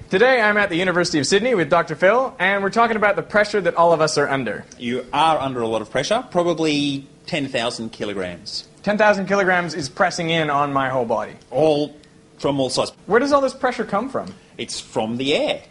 Today I'm at the University of Sydney with Dr. Phil, and we're talking about the pressure that all of us are under. You are under a lot of pressure, probably 10,000 kilograms. 10,000 kilograms is pressing in on my whole body. All from all sides. Where does all this pressure come from? It's from the air.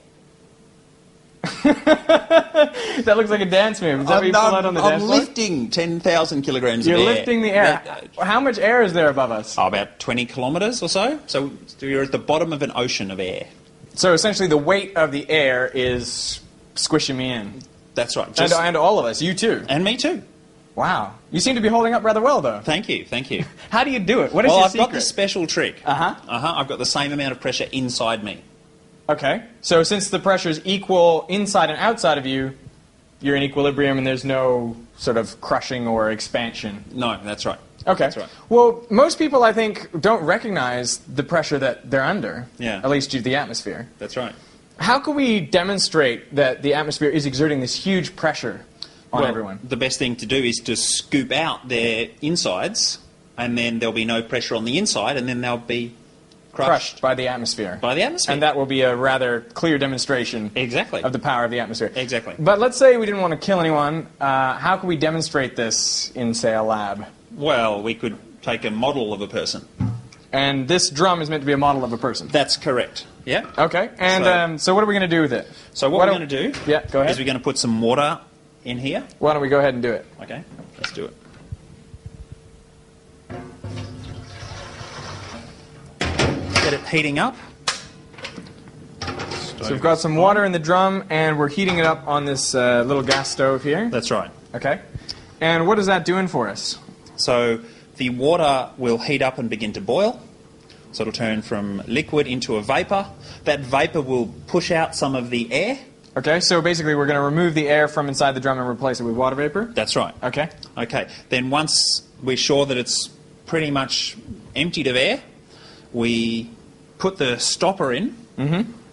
That looks like a dance move. Is that what you pull out on the dance floor? I'm lifting 10,000 kilograms You're of air. You're lifting the air. How much air is there above us? About 20 kilometres or so. So you're at the bottom of an ocean of air. So essentially the weight of the air is squishing me in. That's right. And all of us. You too. And me too. Wow. You seem to be holding up rather well, though. Thank you, thank you. How do you do it? What is your secret? I've got this special trick. I've got the same amount of pressure inside me. Okay. So since the pressure is equal inside and outside of you, you're in equilibrium and there's no sort of crushing or expansion. No, that's right. Okay. That's right. Well, most people, I think, don't recognize the pressure that they're under, yeah. At least due to the atmosphere. That's right. How can we demonstrate that the atmosphere is exerting this huge pressure on everyone? The best thing to do is to scoop out their insides, and then there'll be no pressure on the inside, and then they'll be crushed by the atmosphere. By the atmosphere. And that will be a rather clear demonstration of the power of the atmosphere. Exactly. But let's say we didn't want to kill anyone. How can we demonstrate this in, say, a lab? Well, we could take a model of a person. And this drum is meant to be a model of a person? That's correct. Yeah. Okay. And so what are we going to do with it? So what we're going to do go ahead. is we're going to put some water in here. Why don't we go ahead and do it? Okay. Let's do it. Get it heating up. So we've got some water in the drum, and we're heating it up on this little gas stove here. That's right. Okay. And what is that doing for us? So the water will heat up and begin to boil. So it'll turn from liquid into a vapor. That vapor will push out some of the air. Okay, so basically we're going to remove the air from inside the drum and replace it with water vapor? That's right. Okay. Okay. Then once we're sure that it's pretty much emptied of air, we put the stopper in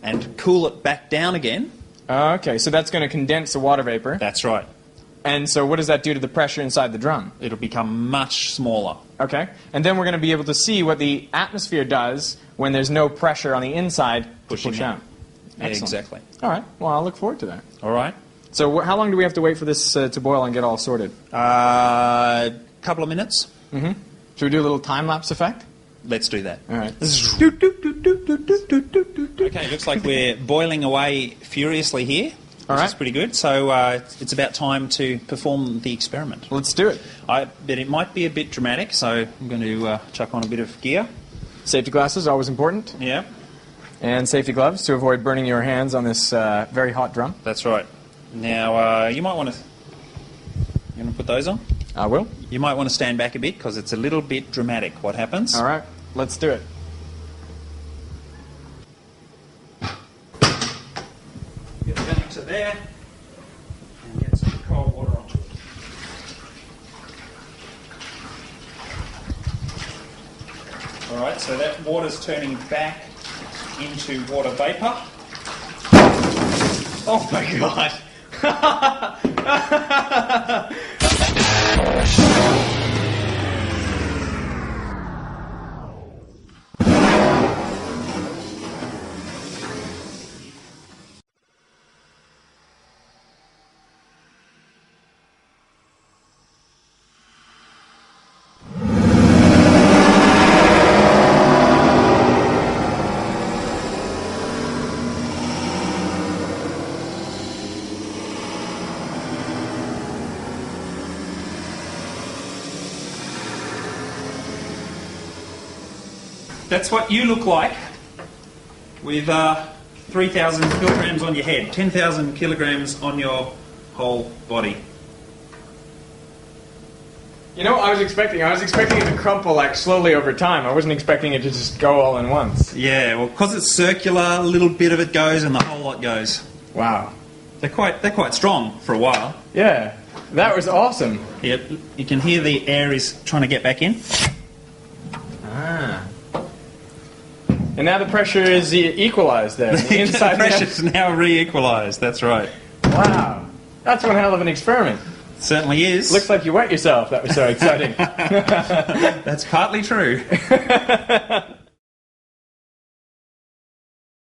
and cool it back down again. Okay, so that's going to condense the water vapor. That's right. And so what does that do to the pressure inside the drum? It'll become much smaller. Okay. And then we're going to be able to see what the atmosphere does when there's no pressure on the inside to push out. Yeah, exactly. All right. Well, I'll look forward to that. All right. So how long do we have to wait for this to boil and get all sorted? Couple of minutes. Should we do a little time-lapse effect? Let's do that. All right. Okay, looks like we're boiling away furiously here. All right. Which is pretty good. So it's about time to perform the experiment. Let's do it. But it might be a bit dramatic, so I'm going to chuck on a bit of gear. Safety glasses, always important. Yeah. And safety gloves to avoid burning your hands on this very hot drum. That's right. Now, you might want to... You want to put those on? I will. You might want to stand back a bit, because it's a little bit dramatic what happens. All right. Let's do it. Get the gun to there, and get some cold water onto it. Alright, so that water's turning back into water vapour. Oh my god! That's what you look like with 3,000 kilograms on your head, 10,000 kilograms on your whole body. You know, I was expecting it to crumple like slowly over time. I wasn't expecting it to just go all in once. Yeah, well, because it's circular, a little bit of it goes and the whole lot goes. Wow. They're quite strong for a while. Yeah, that was awesome. Yeah, you can hear the air is trying to get back in. Ah. And now the pressure is equalized there. The inside pressure's now re-equalized, that's right. Wow. That's one hell of an experiment. Certainly is. Looks like you wet yourself. That was so exciting. That's partly true.